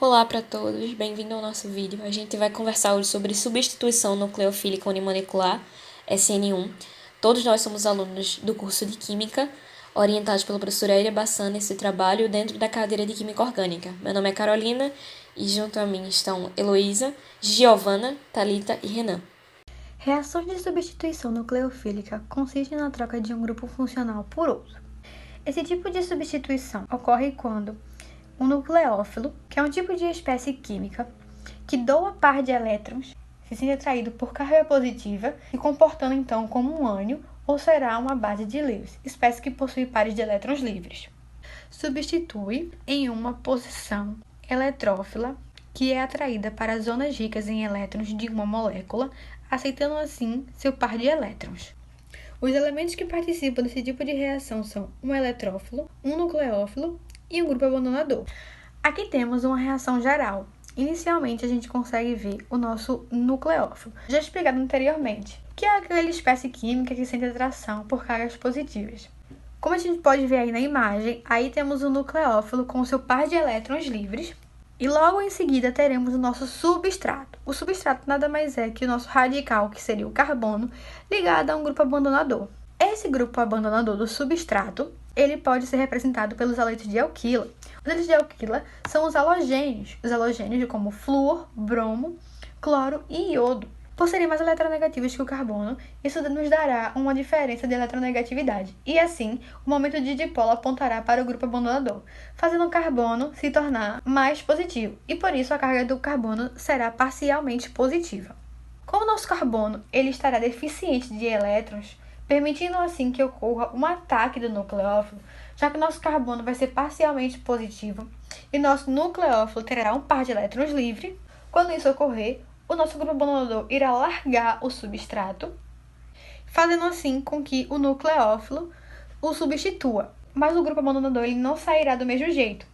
Olá para todos, bem-vindo ao nosso vídeo. A gente vai conversar hoje sobre substituição nucleofílica unimolecular, SN1. Todos nós somos alunos do curso de Química, orientados pela professora Elia Bassana nesse trabalho dentro da cadeira de Química Orgânica. Meu nome é Carolina e junto a mim estão Heloísa, Giovana, Thalita e Renan. Reações de substituição nucleofílica consistem na troca de um grupo funcional por outro. Esse tipo de substituição ocorre quando um nucleófilo, que é um tipo de espécie química que doa par de elétrons, se sente atraído por carga positiva, se comportando então como um ânion ou será uma base de Lewis, espécie que possui pares de elétrons livres. Substitui em uma posição eletrófila que é atraída para as zonas ricas em elétrons de uma molécula, aceitando assim seu par de elétrons. Os elementos que participam desse tipo de reação são um eletrófilo, um nucleófilo e um grupo abandonador. Aqui temos uma reação geral. Inicialmente, a gente consegue ver o nosso nucleófilo, já explicado anteriormente, que é aquela espécie química que sente atração por cargas positivas. Como a gente pode ver aí na imagem, aí temos o nucleófilo com seu par de elétrons livres, e logo em seguida teremos o nosso substrato. O substrato nada mais é que o nosso radical, que seria o carbono, ligado a um grupo abandonador. Esse grupo abandonador do substrato, ele pode ser representado pelos haletos de alquila. Os haletos de alquila são os halogênios como flúor, bromo, cloro e iodo. Por serem mais eletronegativos que o carbono, isso nos dará uma diferença de eletronegatividade. E assim, o momento de dipolo apontará para o grupo abandonador, fazendo o carbono se tornar mais positivo. E por isso a carga do carbono será parcialmente positiva. Como o nosso carbono ele estará deficiente de elétrons, permitindo assim que ocorra um ataque do nucleófilo, já que o nosso carbono vai ser parcialmente positivo e nosso nucleófilo terá um par de elétrons livre. Quando isso ocorrer, o nosso grupo abandonador irá largar o substrato, fazendo assim com que o nucleófilo o substitua. Mas o grupo abandonador ele não sairá do mesmo jeito.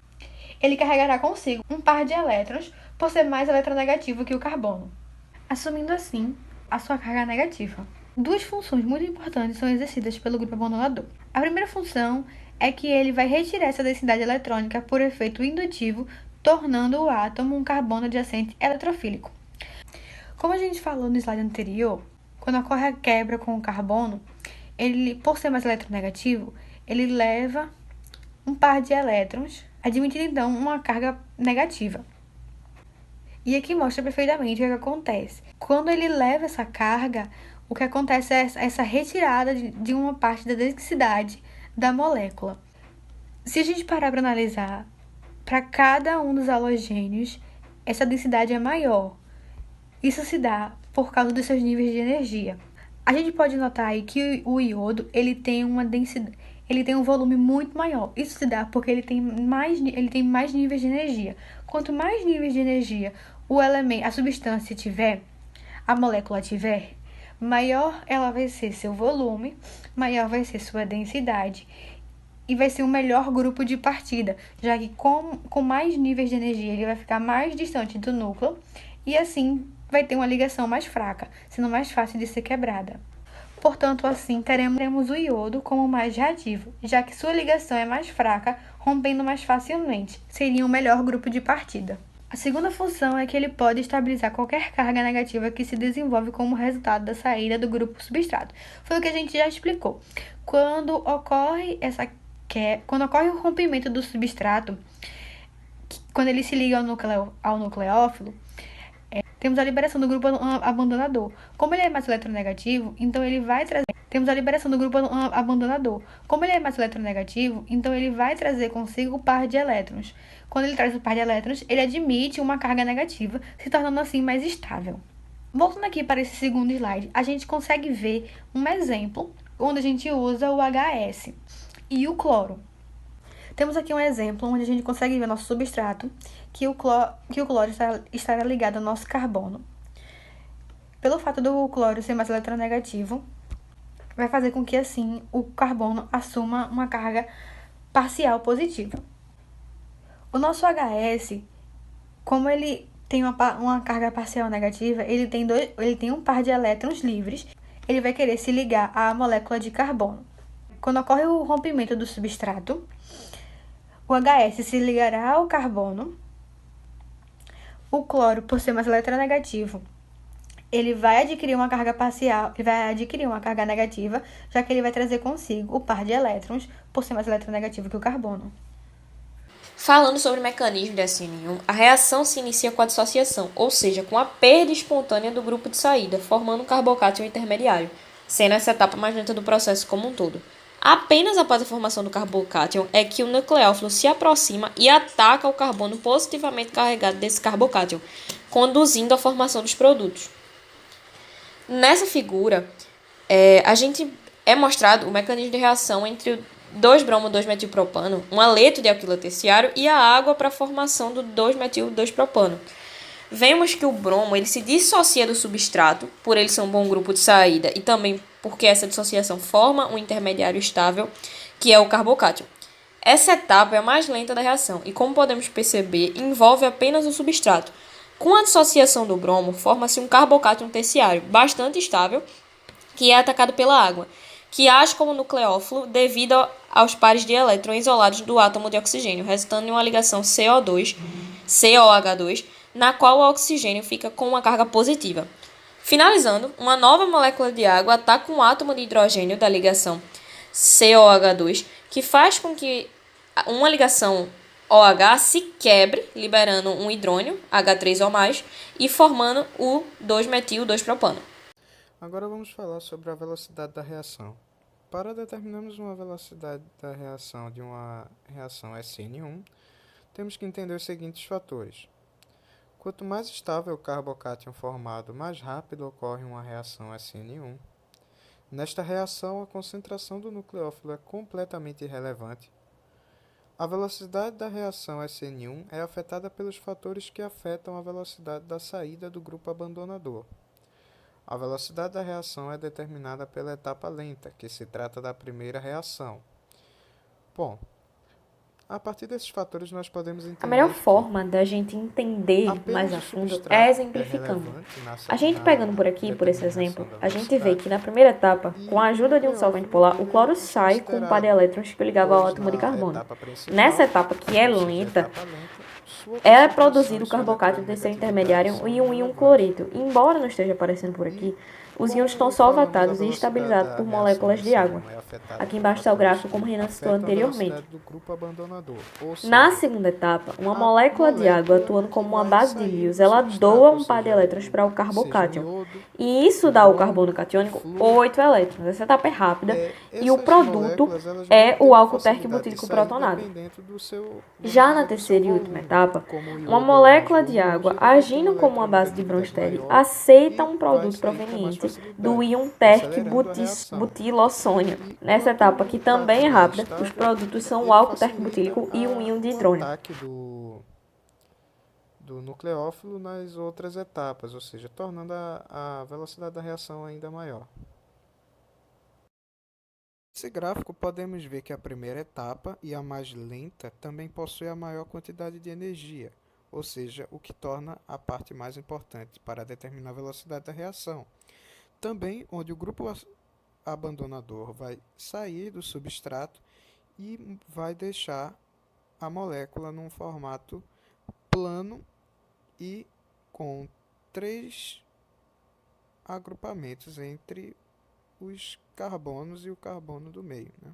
Ele carregará consigo um par de elétrons por ser mais eletronegativo que o carbono, assumindo assim a sua carga negativa. Duas funções muito importantes são exercidas pelo grupo abandonador. A primeira função é que ele vai retirar essa densidade eletrônica por efeito indutivo, tornando o átomo um carbono adjacente eletrofílico. Como a gente falou no slide anterior, quando ocorre a quebra com o carbono, ele, por ser mais eletronegativo, ele leva um par de elétrons, admitindo então uma carga negativa. E aqui mostra perfeitamente o que acontece. Quando ele leva essa carga, o que acontece é essa retirada de uma parte da densidade da molécula. Se a gente parar para analisar, para cada um dos halogênios, essa densidade é maior. Isso se dá por causa dos seus níveis de energia. A gente pode notar aí que o iodo ele tem uma densidade, ele tem um volume muito maior. Isso se dá porque ele tem mais níveis de energia. Quanto mais níveis de energia a substância tiver, a molécula tiver, maior ela vai ser seu volume, maior vai ser sua densidade e vai ser um melhor grupo de partida, já que com mais níveis de energia ele vai ficar mais distante do núcleo e assim vai ter uma ligação mais fraca, sendo mais fácil de ser quebrada. Portanto, assim, teremos o iodo como mais reativo, já que sua ligação é mais fraca, rompendo mais facilmente. Seria um melhor grupo de partida. A segunda função é que ele pode estabilizar qualquer carga negativa que se desenvolve como resultado da saída do grupo substrato. Foi o que a gente já explicou. Quando ocorre o rompimento do substrato, quando ele se liga ao nucleófilo, temos a liberação do grupo abandonador. Como ele é mais eletronegativo, então ele vai trazer... Temos a liberação do grupo abandonador. Como ele é mais eletronegativo, então ele vai trazer consigo o par de elétrons. Quando ele traz o par de elétrons, ele admite uma carga negativa, se tornando assim mais estável. Voltando aqui para esse segundo slide, a gente consegue ver um exemplo onde a gente usa o HS e o cloro. Temos aqui um exemplo onde a gente consegue ver nosso substrato, que o cloro estará ligado ao nosso carbono. Pelo fato do cloro ser mais eletronegativo, vai fazer com que, assim, o carbono assuma uma carga parcial positiva. O nosso HS, como ele tem uma carga parcial negativa, ele tem um par de elétrons livres, ele vai querer se ligar à molécula de carbono. Quando ocorre o rompimento do substrato, o HS se ligará ao carbono O cloro, por ser mais eletronegativo, ele vai adquirir uma carga parcial, ele vai adquirir uma carga negativa, já que ele vai trazer consigo o par de elétrons, por ser mais eletronegativo que o carbono. Falando sobre o mecanismo de SN1, a reação se inicia com a dissociação, ou seja, com a perda espontânea do grupo de saída, formando um carbocátion intermediário, sendo essa etapa mais lenta do processo como um todo. Apenas após a formação do carbocátion é que o nucleófilo se aproxima e ataca o carbono positivamente carregado desse carbocátion, conduzindo à formação dos produtos. Nessa figura, a gente é mostrado o mecanismo de reação entre o 2-bromo-2-metilpropano, um haleto de alquila terciário, e a água para a formação do 2-metil-2-propano. Vemos que o bromo ele se dissocia do substrato, por ele ser um bom grupo de saída, e também porque essa dissociação forma um intermediário estável, que é o carbocátion. Essa etapa é a mais lenta da reação e, como podemos perceber, envolve apenas o substrato. Com a dissociação do bromo, forma-se um carbocátion terciário, bastante estável, que é atacado pela água, que age como nucleófilo devido aos pares de elétrons isolados do átomo de oxigênio, resultando em uma ligação COH2, na qual o oxigênio fica com uma carga positiva. Finalizando, uma nova molécula de água ataca um átomo de hidrogênio da ligação COH2, que faz com que uma ligação OH se quebre, liberando um hidrônio, H3 ou mais, e formando o 2-metil-2-propano. Agora vamos falar sobre a velocidade da reação. Para determinarmos uma velocidade da reação de uma reação SN1, temos que entender os seguintes fatores. Quanto mais estável o carbocátion formado, mais rápido ocorre uma reação SN1. Nesta reação, a concentração do nucleófilo é completamente irrelevante. A velocidade da reação SN1 é afetada pelos fatores que afetam a velocidade da saída do grupo abandonador. A velocidade da reação é determinada pela etapa lenta, que se trata da primeira reação. Bom, a partir desses fatores nós podemos entender A melhor forma da gente entender mais a fundo é exemplificando. A gente pegando por aqui, por esse exemplo, a gente vê que na primeira etapa, com a ajuda de um solvente polar, o cloro sai com um par de elétrons que o ligava ao átomo de carbono. Nessa etapa, que é lenta, é produzido o carbocátion terceiro intermediário e um íon cloreto. E embora não esteja aparecendo por aqui, os íons estão solvatados e estabilizados por moléculas de água. Aqui embaixo está o gráfico, como Renan citou anteriormente. Na segunda etapa, uma molécula de água atuando como uma base de Lewis, ela doa um par de elétrons para o carbocátion. E isso dá ao carbono catiônico 8 elétrons. Essa etapa é rápida e o produto é o álcool térquico butílico protonado. Já na terceira e última etapa, uma molécula de água agindo como uma base de Bronsted aceita um produto proveniente do íon térquico butilossônio. Nessa etapa, que também é rápida, os produtos são o álcool térquico butílico e um íon de hidrônio. Do nucleófilo nas outras etapas, ou seja, tornando a velocidade da reação ainda maior. Nesse gráfico podemos ver que a primeira etapa e a mais lenta também possui a maior quantidade de energia, ou seja, o que torna a parte mais importante para determinar a velocidade da reação. Também onde o grupo abandonador vai sair do substrato e vai deixar a molécula num formato plano e com 3 agrupamentos entre os carbonos e o carbono do meio, né?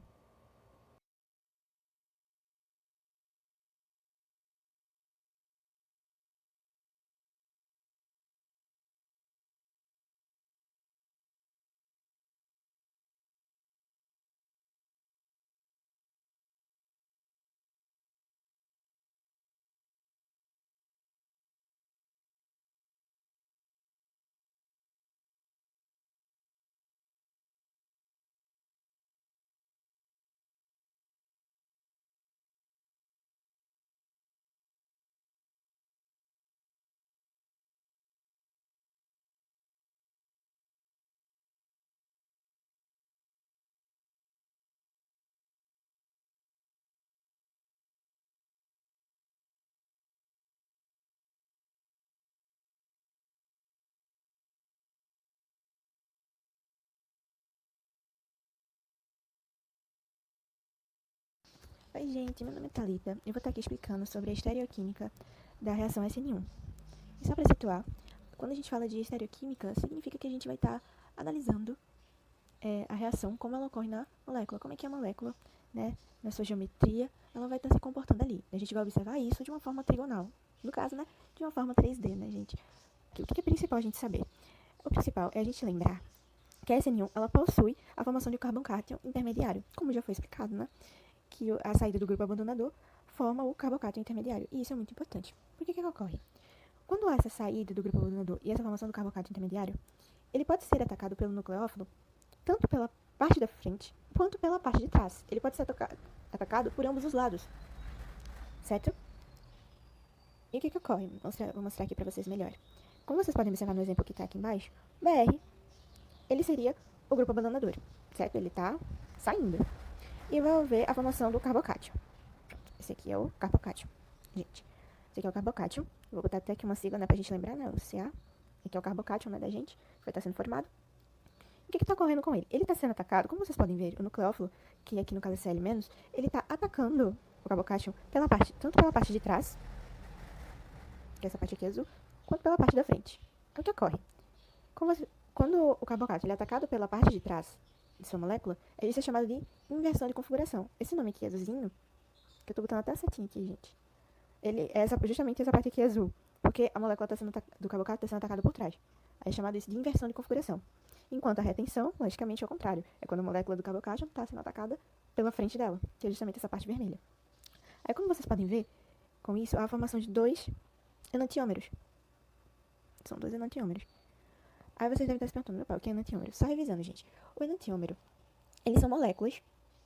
Oi gente, meu nome é Thalita e eu vou estar aqui explicando sobre a estereoquímica da reação SN1. E só para situar, quando a gente fala de estereoquímica, significa que a gente vai estar analisando a reação, como ela ocorre na molécula, como é que a molécula, né, na sua geometria, ela vai estar se comportando ali. A gente vai observar isso de uma forma trigonal, no caso, né, de uma forma 3D, né, gente. O que é principal a gente saber? O principal é a gente lembrar que a SN1, ela possui a formação de um carboncátion intermediário, como já foi explicado, né, que a saída do grupo abandonador forma o carboncátion intermediário, e isso é muito importante. Por que ocorre? Quando há essa saída do grupo abandonador e essa formação do carboncátion intermediário, ele pode ser atacado pelo nucleófilo tanto pela parte da frente quanto pela parte de trás. Ele pode ser atacado por ambos os lados, certo? E o que ocorre? Vou mostrar aqui para vocês melhor. Como vocês podem observar no exemplo que está aqui embaixo, BR, ele seria o grupo abandonador, certo? Ele está saindo. E vai haver a formação do carboncátion. Esse aqui é o carboncátion, gente. Esse aqui é o carboncátion. Vou botar até aqui uma sigla, né, pra gente lembrar, né, o CA. Aqui é o carboncátion, né, da gente, que vai estar sendo formado. O que está ocorrendo com ele? Ele está sendo atacado, como vocês podem ver, o nucleófilo, que aqui no caso é Cl-, ele está atacando o carboncátion tanto pela parte de trás, que é essa parte aqui azul, quanto pela parte da frente. O que ocorre? Quando o carboncátion é atacado pela parte de trás de sua molécula, isso é chamado de inversão de configuração. Esse nome aqui azulzinho, que eu estou botando até a setinha aqui, gente, ele é justamente essa parte aqui azul, porque a molécula do carboncátion está sendo atacada por trás. Aí é chamado isso de inversão de configuração. Enquanto a retenção, logicamente, é o contrário. É quando a molécula do carboncátion está sendo atacada pela frente dela, que é justamente essa parte vermelha. Aí, como vocês podem ver, com isso, há a formação de 2 enantiômeros. São 2 enantiômeros. Aí vocês devem estar se perguntando, meu pai, o que é enantiômero? Só revisando, gente. O enantiômero, eles são moléculas,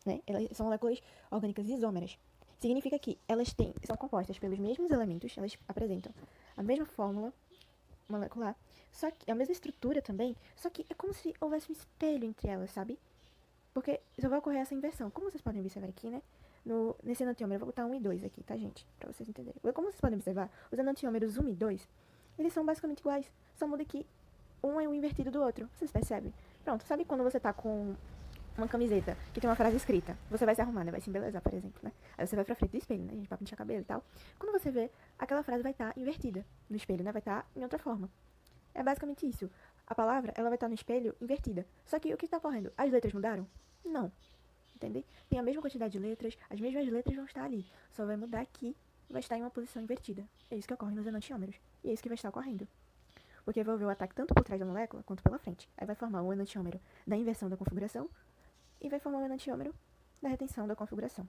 né? Elas são moléculas orgânicas isômeras. Significa que elas são compostas pelos mesmos elementos, elas apresentam a mesma fórmula molecular, só que é a mesma estrutura também, só que é como se houvesse um espelho entre elas, sabe? Porque só vai ocorrer essa inversão. Como vocês podem observar aqui, né? Nesse enantiômero, eu vou botar 1 e 2 aqui, tá, gente? Pra vocês entenderem. Como vocês podem observar, os enantiômeros 1 e 2, eles são basicamente iguais. Só muda que um é o invertido do outro. Vocês percebem? Pronto, sabe quando você tá com uma camiseta que tem uma frase escrita? Você vai se arrumar, né? Vai se embelezar, por exemplo, né? Aí você vai pra frente do espelho, né, gente? Pra pentear cabelo e tal. Quando você vê, aquela frase vai estar invertida no espelho, né? Vai estar em outra forma. É basicamente isso. A palavra, ela vai estar no espelho invertida. Só que o que está ocorrendo? As letras mudaram? Não. Entende? Tem a mesma quantidade de letras, as mesmas letras vão estar ali. Só vai mudar aqui, vai estar em uma posição invertida. É isso que ocorre nos enantiômeros. E é isso que vai estar ocorrendo. Porque vai haver o ataque tanto por trás da molécula, quanto pela frente. Aí vai formar o enantiômero da inversão da configuração e vai formar o enantiômero da retenção da configuração.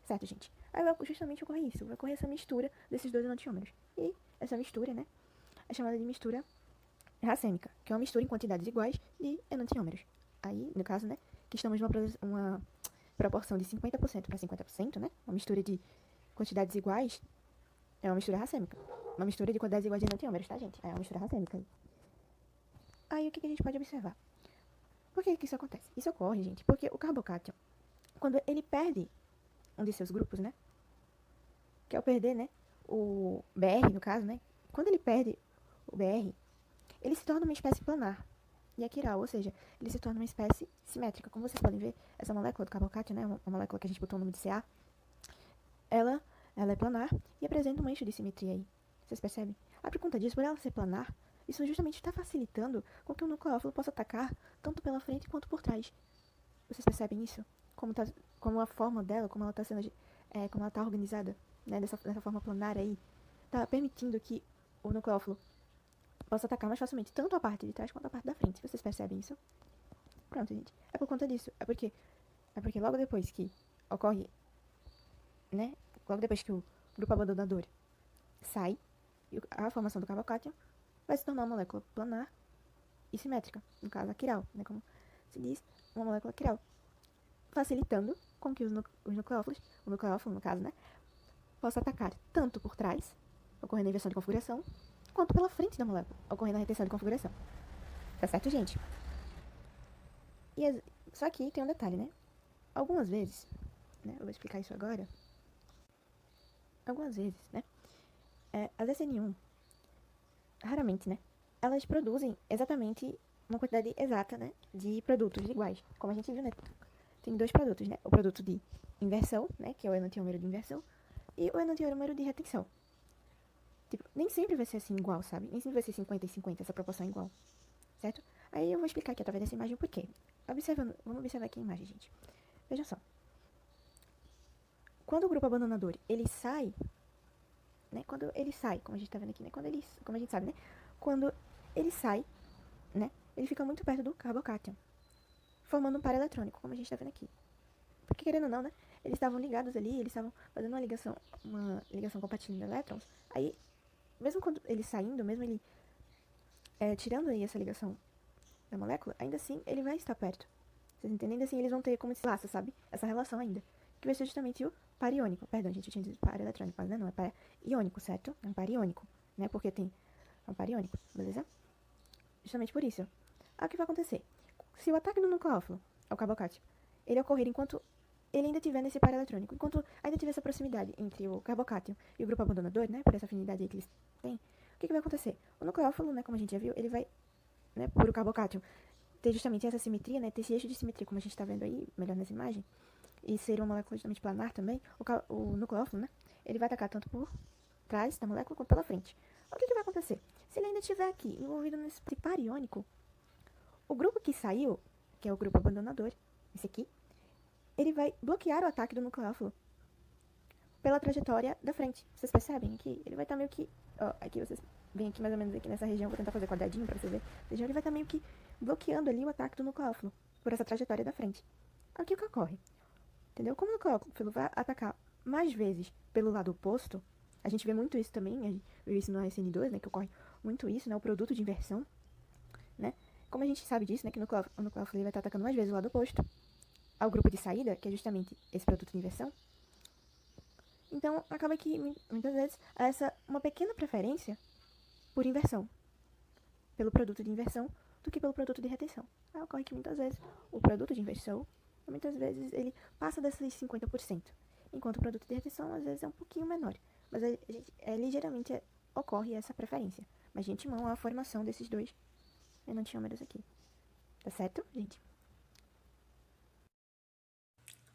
Certo, gente? Aí vai justamente ocorrer isso. Vai ocorrer essa mistura desses 2 enantiômeros. E essa mistura, né, é chamada de mistura racêmica, que é uma mistura em quantidades iguais de enantiômeros. Aí, no caso, né, que estamos numa proporção de 50% para 50%, né, uma mistura de quantidades iguais, é uma mistura racêmica. Uma mistura de quantidades iguais de enantiômeros, tá, gente? É uma mistura racêmica. Aí, o que a gente pode observar? Por que isso acontece? Isso ocorre, gente, porque o carboncátion, quando ele perde um de seus grupos, né, que é o perder, né, o BR, no caso, né, quando ele perde o BR, ele se torna uma espécie planar e aquiral, ou seja, ele se torna uma espécie simétrica. Como vocês podem ver, essa molécula do carboncátion, né, uma molécula que a gente botou o nome de CA, ela é planar e apresenta um eixo de simetria aí. Vocês percebem? Por conta disso, por ela ser planar, isso justamente está facilitando com que o nucleófilo possa atacar tanto pela frente quanto por trás. Vocês percebem isso? Como a forma dela, como ela está sendo, como ela está organizada, né, dessa forma planar aí, está permitindo que o nucleófilo possa atacar mais facilmente tanto a parte de trás quanto a parte da frente. Vocês percebem isso? Pronto, gente. É por conta disso. É porque logo depois que ocorre, né? Logo depois que o grupo abandonador sai, a formação do carboncátion vai se tornar uma molécula planar e simétrica. No caso, a quiral, né? Como se diz, uma molécula quiral. Facilitando com que os nucleófilos, o nucleófilo, no caso, né? Possa atacar tanto por trás, ocorrendo a inversão de configuração, quanto pela frente da molécula, ocorrendo a retenção de configuração. Tá certo, gente? Só que tem um detalhe, né? Algumas vezes, né? Eu vou explicar isso agora. Algumas vezes, né? As SN1, raramente, né? Elas produzem exatamente uma quantidade exata, né? De produtos iguais. Como a gente viu, né? Tem 2 produtos, né? O produto de inversão, né? Que é o enantiômero de inversão. E o enantiômero de retenção. Tipo, nem sempre vai ser assim igual, sabe? Nem sempre vai ser 50 e 50, essa proporção igual, certo? Aí eu vou explicar aqui através dessa imagem o porquê. Vamos observar aqui a imagem, gente. Veja só. Quando o grupo abandonador, ele sai, né? Quando ele sai, como a gente tá vendo aqui, né? Como a gente sabe, né? Quando ele sai, né? Ele fica muito perto do carbocátion, formando um par eletrônico, como a gente tá vendo aqui. Porque, querendo ou não, né? Eles estavam ligados ali, eles estavam fazendo uma ligação compartilhando elétrons. Aí, mesmo quando ele saindo, mesmo ele tirando aí essa ligação da molécula, ainda assim ele vai estar perto. Vocês entendem? Ainda assim eles vão ter como esse laço, sabe? Essa relação ainda. Que vai ser justamente o par iônico. Perdão, gente, eu tinha dito par eletrônico, mas não, é par iônico, certo? É um par iônico, né? Porque tem um par iônico, beleza? Justamente por isso. Aí o que vai acontecer? Se o ataque do nucleófilo ao carbocátion, ele ocorrer enquanto ele ainda tiver nesse par eletrônico, enquanto ainda tiver essa proximidade entre o carbocátion e o grupo abandonador, né? Por essa afinidade aí que eles têm, o que vai acontecer? O nucleófilo, né, como a gente já viu, ele vai, né, por o carbocátion ter justamente essa simetria, né, ter esse eixo de simetria, como a gente está vendo aí, melhor nessa imagem, e ser uma molécula justamente planar também, o nucleófilo, né, ele vai atacar tanto por trás da molécula quanto pela frente. O que vai acontecer? Se ele ainda estiver aqui, envolvido nesse par iônico, o grupo que saiu, que é o grupo abandonador, esse aqui, ele vai bloquear o ataque do nucleófilo pela trajetória da frente. Vocês percebem aqui? Ele vai estar meio que... Ó, aqui vocês veem aqui mais ou menos aqui nessa região, vou tentar fazer quadradinho pra você ver. Ele vai estar meio que bloqueando ali o ataque do nucleófilo por essa trajetória da frente. Aqui o que ocorre? Entendeu? Como o nucleófilo vai atacar mais vezes pelo lado oposto, a gente vê muito isso também, a gente viu isso no SN2, né, que ocorre muito isso, né, o produto de inversão, né? Como a gente sabe disso, né, que o nucleófilo vai estar atacando mais vezes o lado oposto ao grupo de saída, que é justamente esse produto de inversão. Então, acaba que, muitas vezes, há uma pequena preferência por inversão, pelo produto de inversão, do que pelo produto de retenção. Aí ocorre que, muitas vezes, o produto de inversão, muitas vezes, ele passa desses 50%, enquanto o produto de retenção, às vezes, é um pouquinho menor. Mas, ligeiramente, ocorre essa preferência. Mas, de antemão, há a formação desses dois enantiômeros aqui. Tá certo, gente?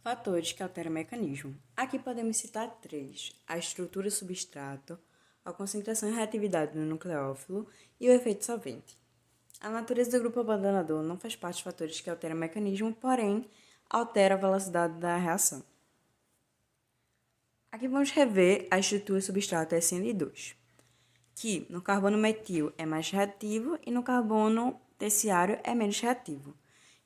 Fatores que alteram o mecanismo. Aqui podemos citar 3: a estrutura do substrato, a concentração e reatividade do nucleófilo e o efeito solvente. A natureza do grupo abandonador não faz parte dos fatores que alteram o mecanismo, porém, altera a velocidade da reação. Aqui vamos rever a estrutura do substrato SN2, que no carbono metil é mais reativo e no carbono terciário é menos reativo.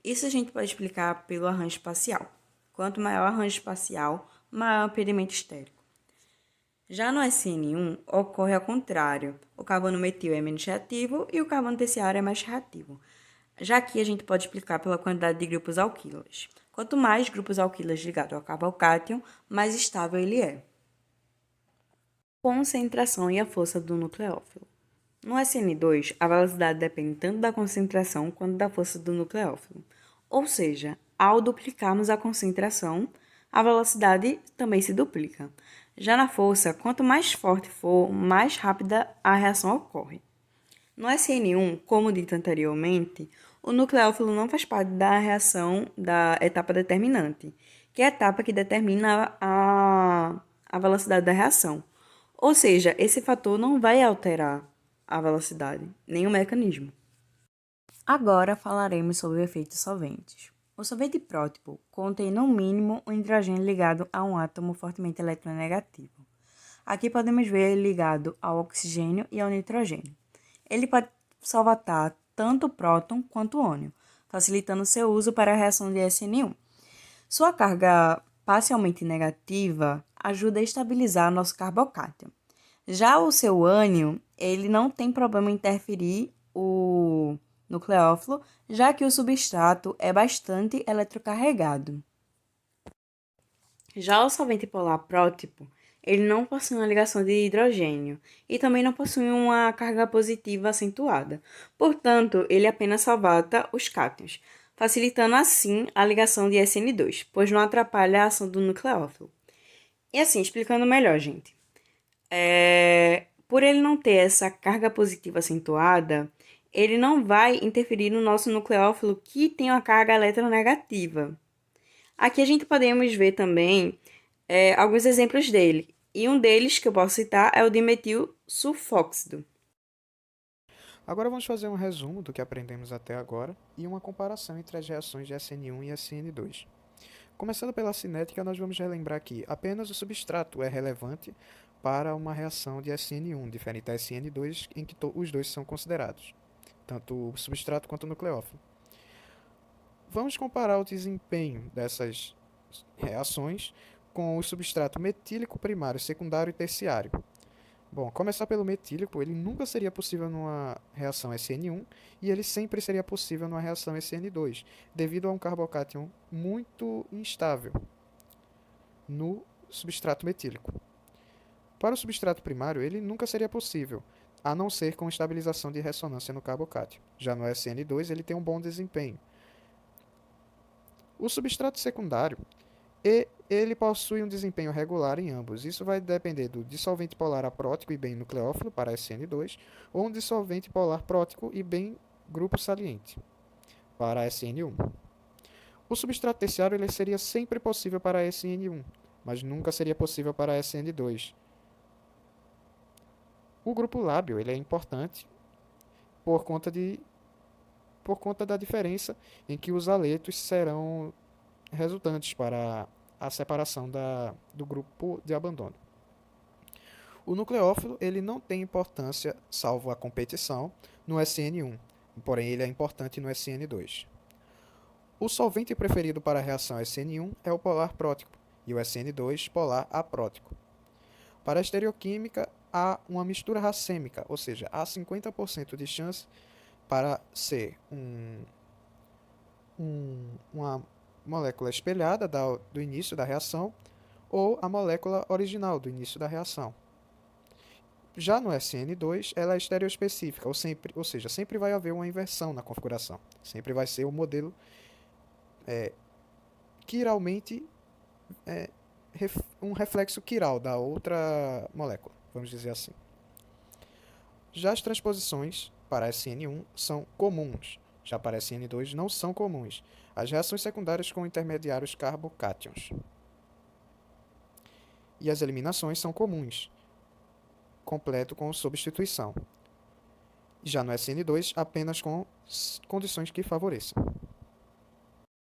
Isso a gente pode explicar pelo arranjo espacial. Quanto maior o arranjo espacial, maior o impedimento estérico. Já no SN1, ocorre ao contrário. O carbono metil é menos reativo e o carbono terciário é mais reativo. Já aqui a gente pode explicar pela quantidade de grupos alquilas. Quanto mais grupos alquilas ligados ao carbocátion, mais estável ele é. Concentração e a força do nucleófilo. No SN2, a velocidade depende tanto da concentração quanto da força do nucleófilo. Ou seja, ao duplicarmos a concentração, a velocidade também se duplica. Já na força, quanto mais forte for, mais rápida a reação ocorre. No SN1, como dito anteriormente, o nucleófilo não faz parte da reação da etapa determinante, que é a etapa que determina a velocidade da reação. Ou seja, esse fator não vai alterar a velocidade, nem o mecanismo. Agora falaremos sobre o efeito solventes. O solvente prótipo contém no mínimo um hidrogênio ligado a um átomo fortemente eletronegativo. Aqui podemos ver ele ligado ao oxigênio e ao nitrogênio. Ele pode solvatar tanto o próton quanto o ânion, facilitando seu uso para a reação de SN1. Sua carga parcialmente negativa ajuda a estabilizar nosso carbocátion. Já o seu ânion, ele não tem problema em interferir o nucleófilo, já que o substrato é bastante eletrocarregado. Já o solvente polar prótipo, ele não possui uma ligação de hidrogênio e também não possui uma carga positiva acentuada. Portanto, ele apenas solvata os cátions, facilitando assim a ligação de SN2, pois não atrapalha a ação do nucleófilo. E assim, explicando melhor, gente. Por ele não ter essa carga positiva acentuada, ele não vai interferir no nosso nucleófilo que tem uma carga eletronegativa. Aqui a gente podemos ver também alguns exemplos dele. E um deles que eu posso citar é o dimetil sulfóxido. Agora vamos fazer um resumo do que aprendemos até agora e uma comparação entre as reações de SN1 e SN2. Começando pela cinética, nós vamos relembrar que apenas o substrato é relevante para uma reação de SN1, diferente da SN2, em que os dois são considerados, tanto o substrato quanto o nucleófilo. Vamos comparar o desempenho dessas reações com o substrato metílico primário, secundário e terciário. Bom, começar pelo metílico, ele nunca seria possível numa reação SN1 e ele sempre seria possível numa reação SN2, devido a um carbocátion muito instável no substrato metílico. Para o substrato primário, ele nunca seria possível, a não ser com estabilização de ressonância no carbocátion. Já no SN2, ele tem um bom desempenho. O substrato secundário, ele possui um desempenho regular em ambos. Isso vai depender do dissolvente polar aprótico e bem nucleófilo para SN2 ou um dissolvente polar prótico e bem grupo saliente para SN1. O substrato terciário ele seria sempre possível para SN1, mas nunca seria possível para SN2. O grupo lábio ele é importante por conta da diferença em que os aletos serão resultantes para a separação do grupo de abandono. O nucleófilo ele não tem importância, salvo a competição, no SN1, porém ele é importante no SN2. O solvente preferido para a reação SN1 é o polar prótico e o SN2 polar aprótico. Para a estereoquímica, há uma mistura racêmica, ou seja, há 50% de chance para ser uma molécula espelhada do início da reação ou a molécula original do início da reação. Já no SN2, ela é estereoespecífica, ou seja, sempre vai haver uma inversão na configuração. Sempre vai ser o modelo quiralmente um reflexo quiral da outra molécula, vamos dizer assim. Já as transposições para SN1 são comuns, já para SN2 não são comuns. As reações secundárias com intermediários carbocátions. E as eliminações são comuns, completo com substituição. Já no SN2, apenas com condições que favoreçam.